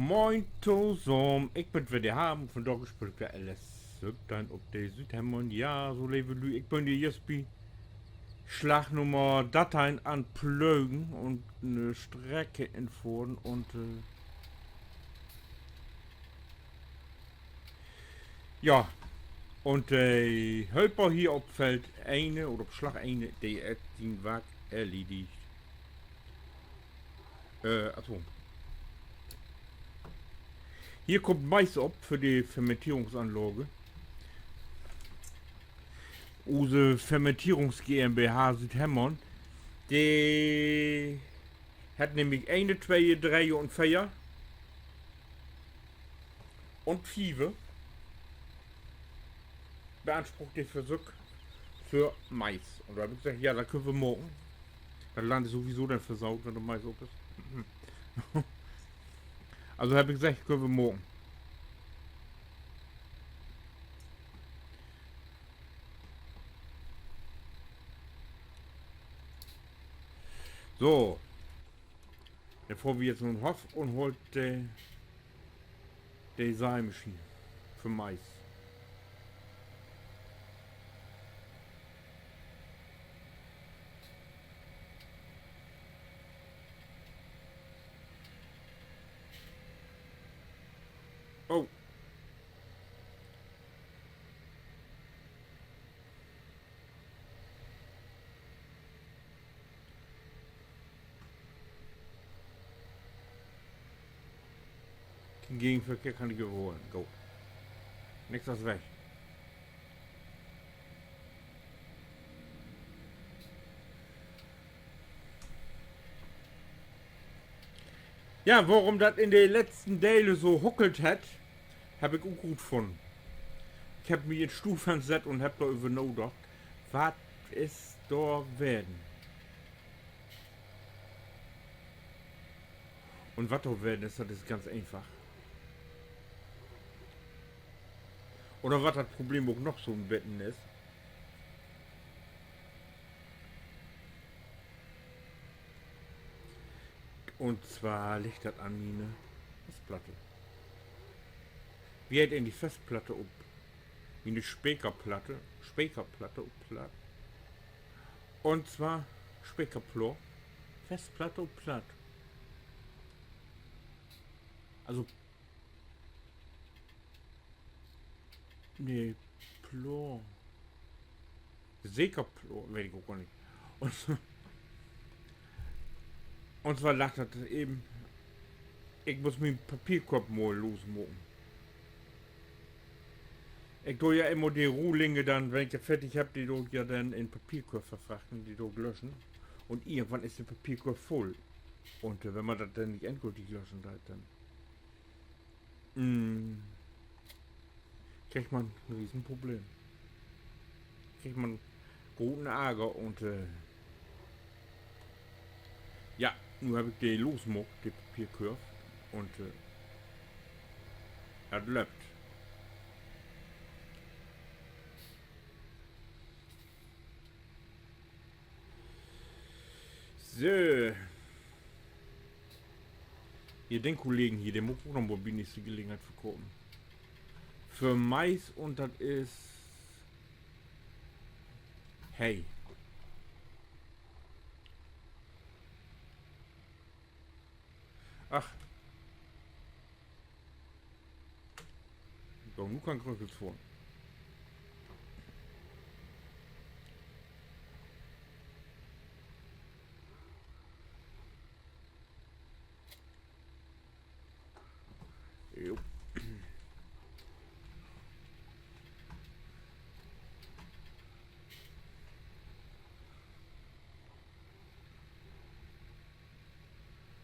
Moin zusammen, ich bin wieder haben von da gespielt der alles dann ob der Südhemmern, ja, so lebe du, ich bin die jetzt bei Schlagnummer Dateien anplögen und eine Strecke entfuhren und ja, und der Helper hier auf Feld eine oder auf Schlag eine, der hat den Weg erledigt. Also, hier kommt Mais ab für die Fermentierungsanlage. Use Fermentierungs GmbH Südhemmern. Die hat nämlich eine, zwei, drei und vier und Five beansprucht den Versuch für Mais. Und da habe ich gesagt, ja, da können wir morgen. Dann landet sowieso dann versaut, wenn du Mais auf bist. Also habe ich gesagt, können wir morgen. So, bevor wir jetzt nun Hof und holt die Saalmaschine für Mais. Oh, den Gegenverkehr kann ich überholen. Go. Nichts als weg. Ja, warum das in den letzten Teile so huckelt hat, habe ich auch gut gefunden. Ich habe mir in Stufen gesetzt und habe da über nachgedacht, was ist da werden? Und was da werden ist, das ist ganz einfach. Oder was das Problem auch noch so im Betten ist. Und zwar liegt das an meine Festplatte. Wie hat denn die Festplatte ob? Wie eine Speicherplatte. Speicherplatte ob platt. Und zwar Speicherplor. Festplatte ob platt. Also. Nee, Plor. Sekerplor, weiß ich auch gar nicht. Und, und zwar lag das eben. Ich muss mir den Papierkorb mal losmachen. Ich tue ja immer die Rohlinge dann, wenn ich das fertig habe, die do ja dann in Papierkorb verfrachten, die do löschen. Und irgendwann ist der Papierkorb voll. Und wenn man das dann nicht endgültig löschen hat, dann kriegt man ein Riesenproblem. Kriegt man guten Ärger und ja, nun habe ich die losmuckt, die Papierkorb. Und das läuft. So. Hier den Kollegen hier, den muss auch noch mal die nächste Gelegenheit verkaufen. Für Mais und das ist. Hey. Ach. Doch, nur kein Kröchels vor. Jo.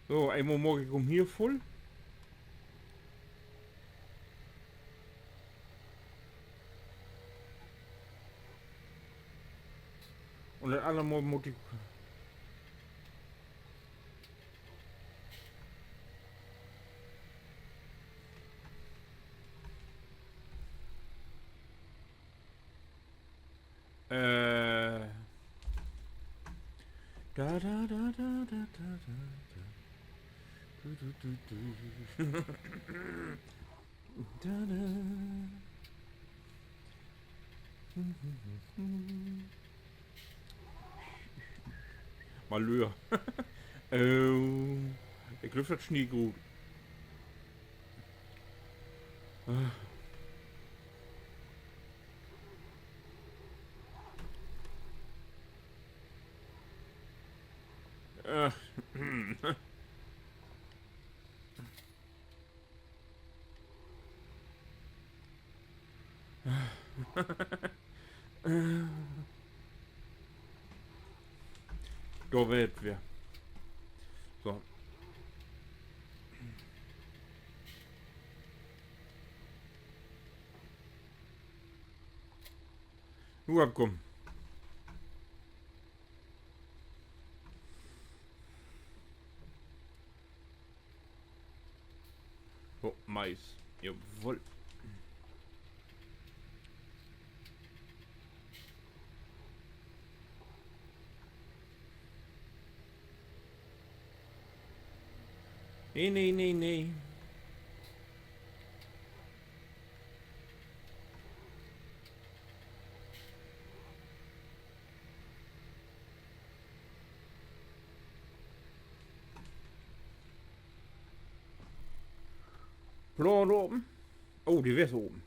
So, einmal morgen ich um hier voll. Und das andere Mal muss ich. Da da da da da da da. Malheur. Ich glaube, das Schnee gut. Da wird wir. So. Nur komm. So, Mais. Jawohl. Nee, nee, nee, nee. Plan oben. Oh, die wär's oben.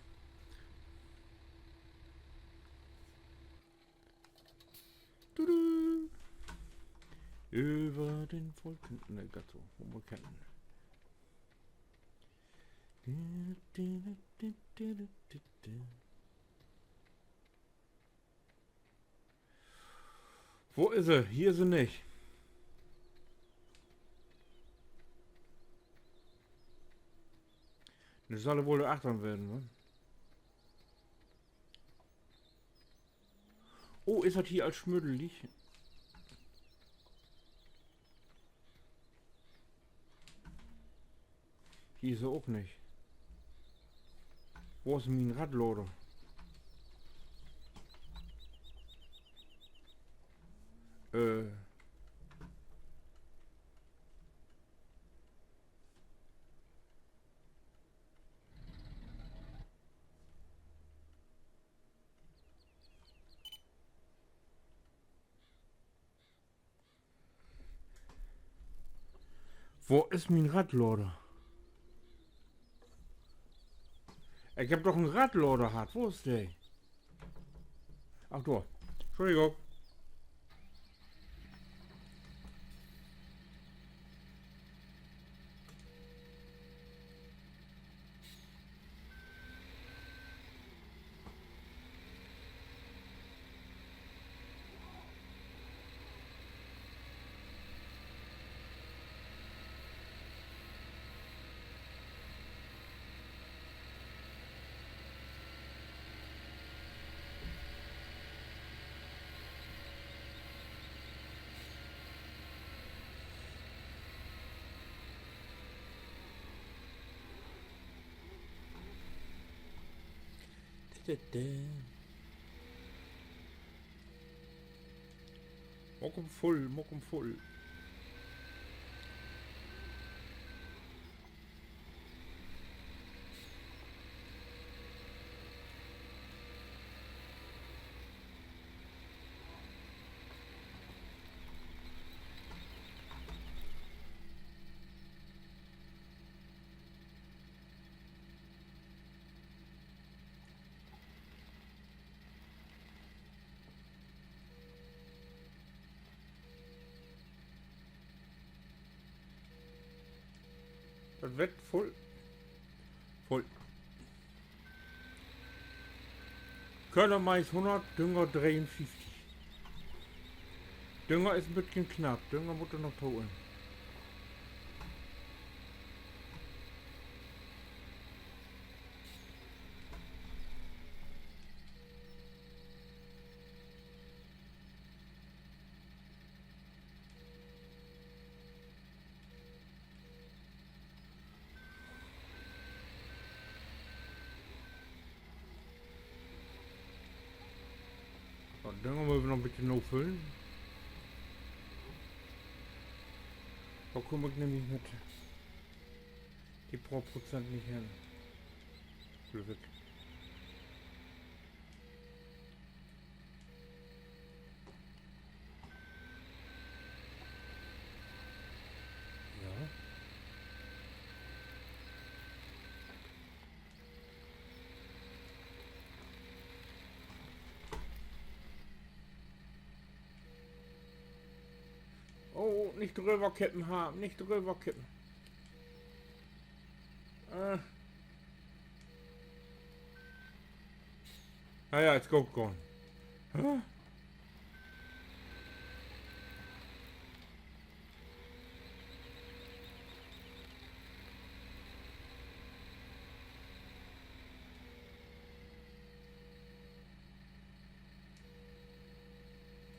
Tudu. Über den Wolken. Ne, grad so. Wo wir kennen. Wo ist sie? Hier ist sie nicht. Das soll wohl achtsam werden, ne? Oh, ist das hier als schmüddelig? Hier ist er auch nicht. Wo ist mein Radlader? Wo ist mein Radlader? Ich hab doch einen Radlader gehabt. Wo ist der? Ach, da. Entschuldigung. Mokum voll, Mokum voll. Das wird voll. Voll. Körnermais 100, Dünger 53. Dünger ist ein bisschen knapp. Dünger muss er noch holen. So, Dünger müssen wir noch ein bisschen auffüllen. Da komme ich nämlich mit Die pro Prozent nicht hin. Glück. Ja. Oh, nicht drüber kippen haben, nicht drüber kippen. Naja, jetzt go gone.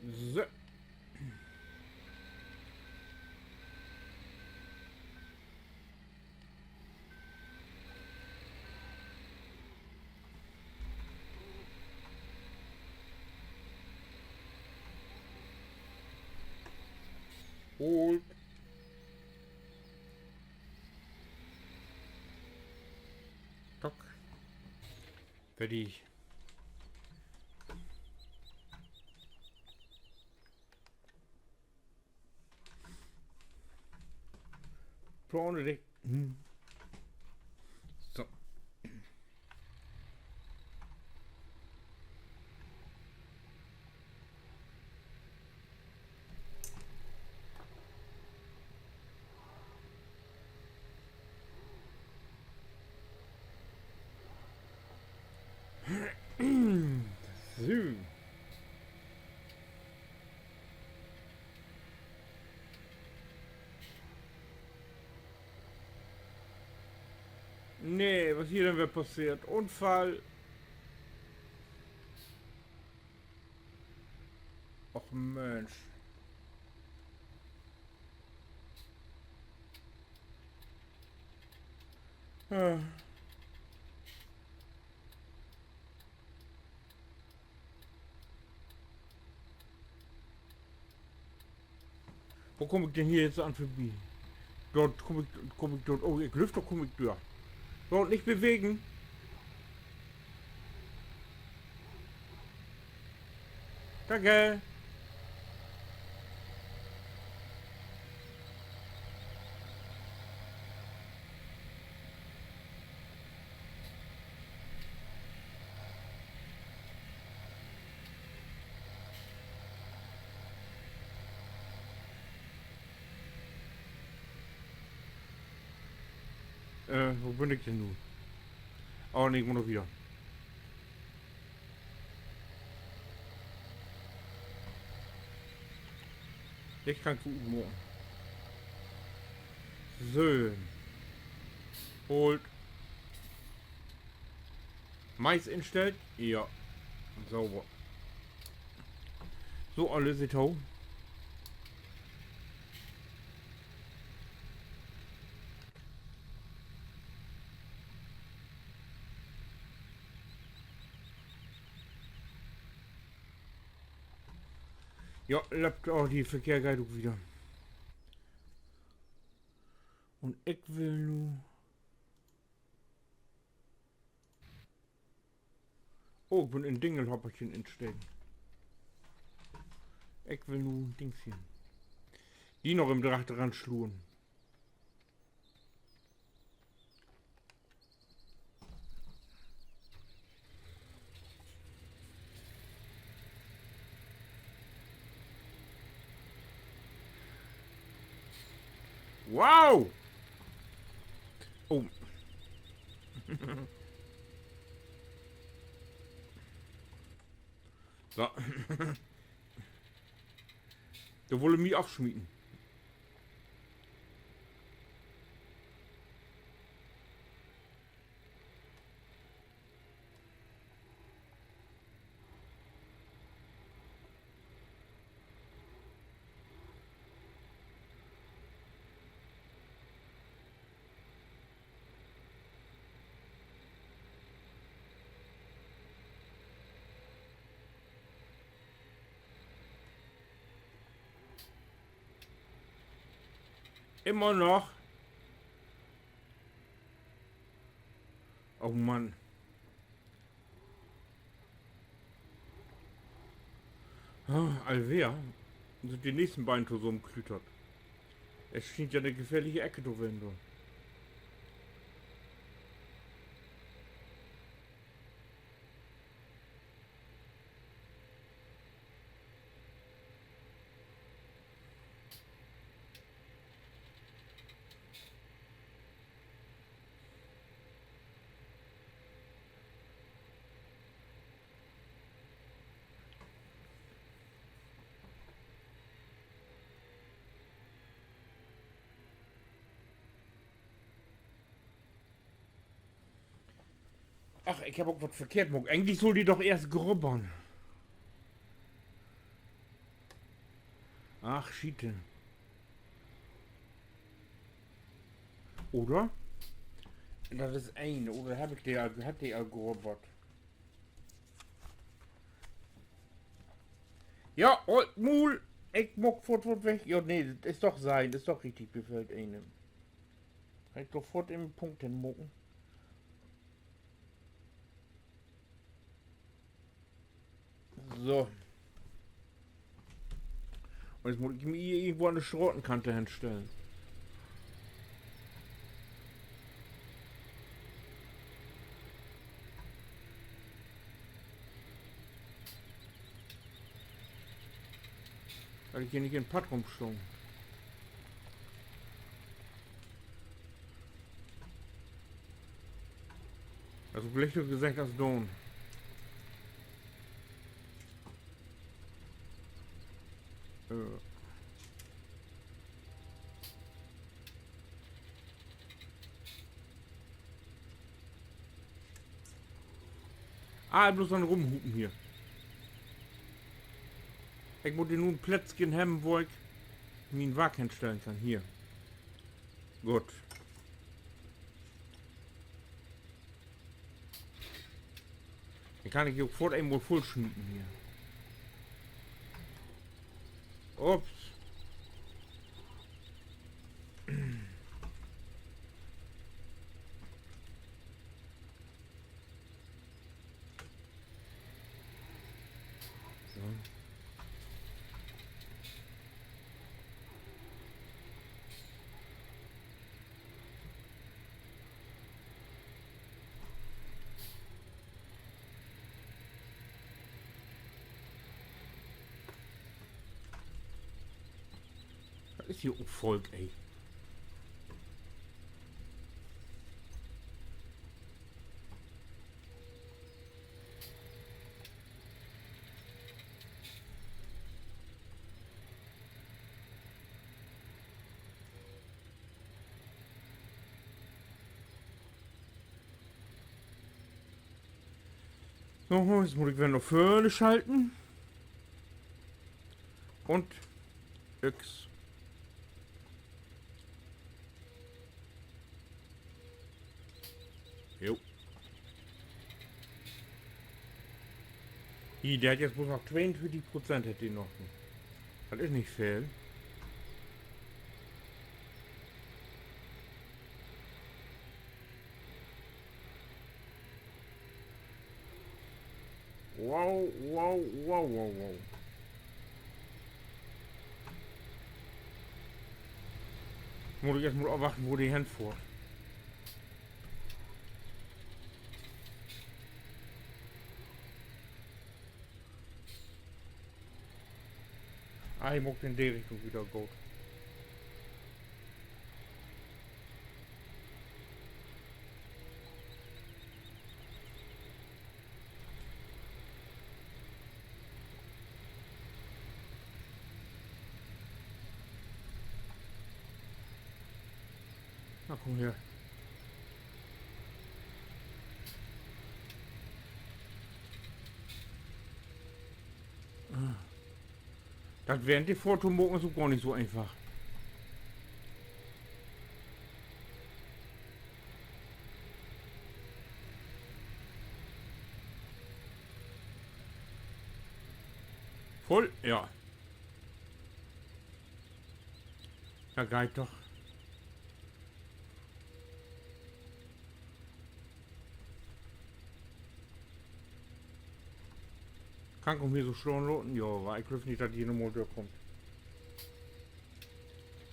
So. Holt. Tock. Fertig. Vorne dich. So. So. Nee, was hier denn wäre passiert? Unfall. Och Mensch. Ah. Wo komme ich denn hier jetzt an vorbei? Dort komme ich dort. Oh, ich lüfte, komme ich dort. Dort nicht bewegen. Danke. Wo bin ich denn nun? Oh ne, ich muss noch wieder. Ich kann gucken morgen. So. Holt. Mais instellt? Ja. Sauber. So, alles ist hoch. Ja, lappt auch die Verkehrguidung wieder. Und ich will nur. Oh, ich bin in Dingelhopperchen instellen. Ich will nur Dingschen. Die noch im Dracht dran schluren. Wow! Oh. So. Der wolle mich abschmieden. Immer noch. Oh Mann. Alvea. Sind die nächsten beiden so umklütert. Es scheint ja eine gefährliche Ecke zu werden. Ach, ich habe auch was verkehrt gemacht. Eigentlich soll die doch erst grubbern. Ach, Schiete. Oder? Das ist eine. Oder habe ich die, hat die grubbert? Ja, oh, Mul. Ich mag fort weg. Ja, nee, das ist doch sein. Das ist doch richtig, befällt einem. Ich doch fort im Punkt hinmucken. So. Und jetzt muss ich mir irgendwo eine Schrottenkante hinstellen. Weil ich hier nicht in den Pad rumschwung. Also vielleicht gesagt als Don. Bloß dann rumhupen hier. Ich muss dir nun ein Plätzchen haben, wo ich mir einen Wagen hinstellen kann. Hier. Gut. Dann kann ich hier sofort irgendwo voll schnieten hier. Ups. So. Was ist hier Volk, ey? So, jetzt muss ich wieder noch Föhne schalten. Und X. Jo. Der hat jetzt bloß noch 42%, hätte die noch. Das ist nicht viel. Wow, wow, wow, wow, wow. Muss ich erstmal aufwachen, wo die Hand vor. Ich mag in die Richtung wieder gut. Na komm her. Das während die Fotomoken so gar nicht so einfach. Voll? Ja. Ja, geht doch. Kann um hier so schon loten, ja, weil ich glaube nicht, dass die in den Motor kommt.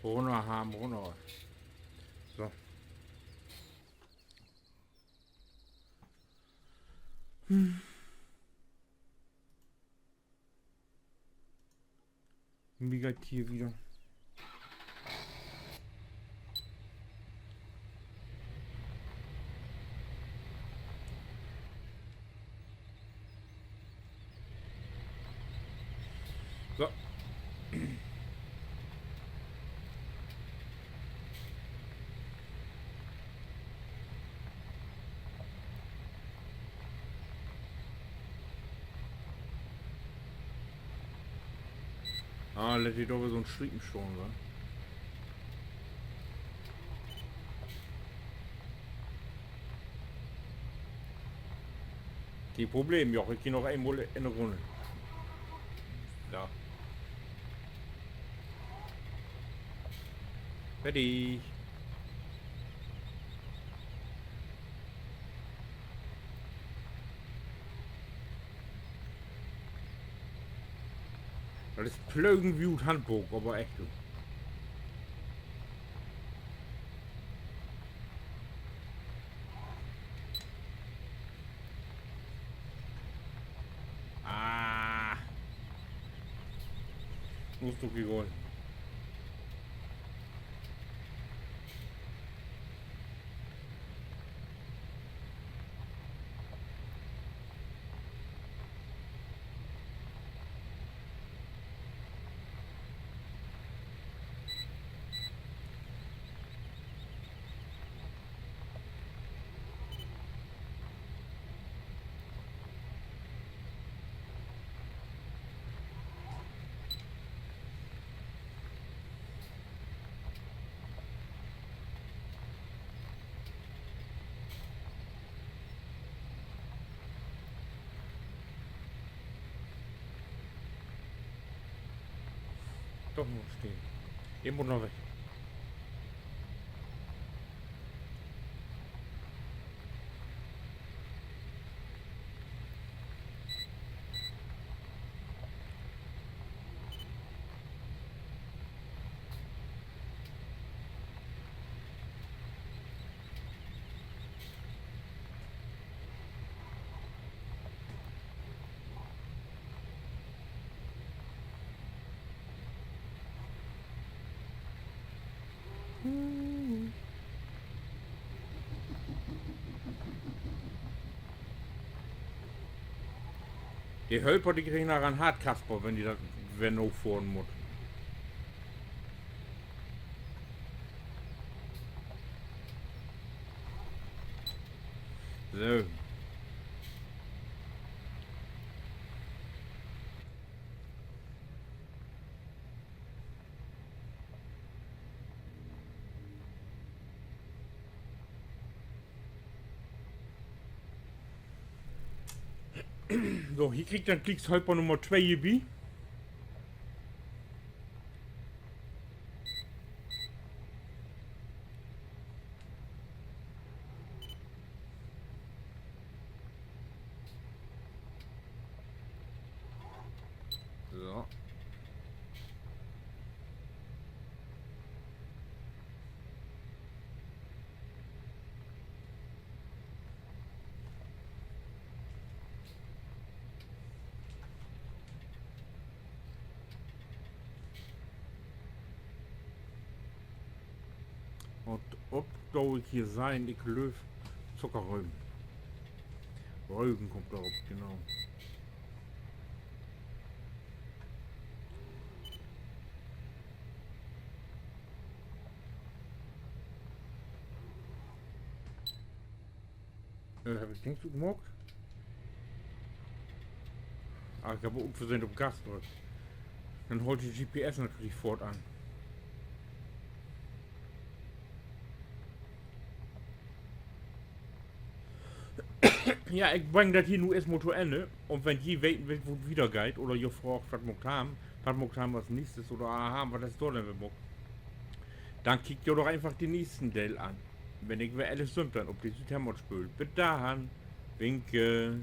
Runter haben, runter. So. Mega Tier wieder. So. Ah, lässt sich doch so ein Schrieben schon, wa? Kein Problem, ja, ich gehe noch einmal in eine Runde. Ja. Fertig. Das ist Plögenview Handbuch, aber echt du. Ah. Musst du geholt. Doch noch stehen. Irgendwo noch weg. Die Hölper, die kriegen nachher einen Hartkasper, wenn die das wenn fahren muss. So. So, hier kriegt dann Klickshölper Nummer 2 Gebi. So. Und ob soll ich hier sein, ich löf Zuckerrüben. Rüben kommt darauf, genau. Habe ich nichts gemacht? Ah, ich habe unversehentlich auf Gas gedrückt. Dann holt die GPS natürlich fortan. Ja, ich bring das hier nur erstmal zu Ende. Und wenn die weten will, wo es wieder geht, oder ihr fragt, was mocht haben was nächstes, oder aha, was ist da denn wir mocht, dann kickt ihr doch einfach den nächsten Teil an. Wenn ich mir alles sind, dann ob die Südhammer spült. Bis dahin. Winke.